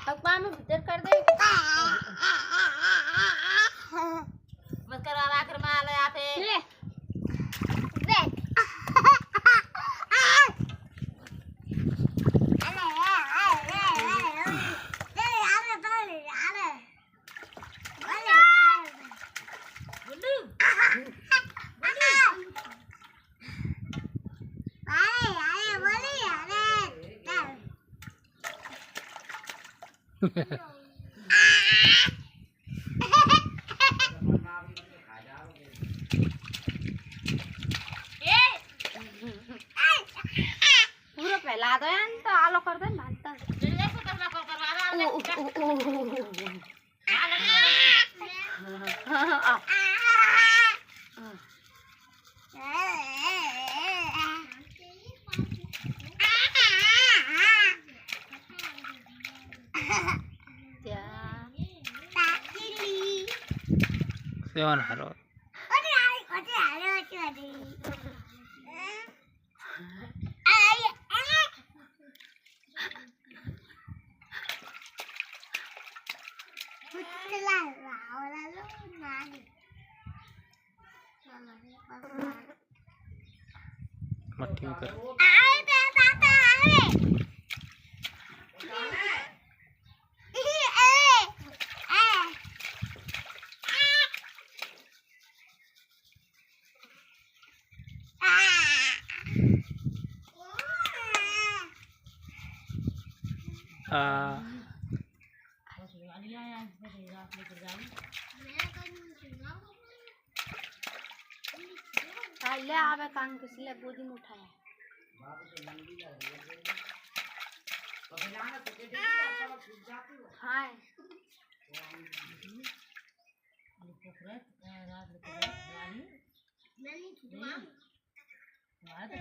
अब्बा में भीतर कर दे बस करवा आखिर में आले यहाँ पे ले देख गुड्डू पूरा फैला दो यार तो आलो कर दे मानता जल्दी से करना करवा रहा सेवन हरो मट्टी में कर ले आवे कांग किसी ले गोदी में उठाया हाँ रात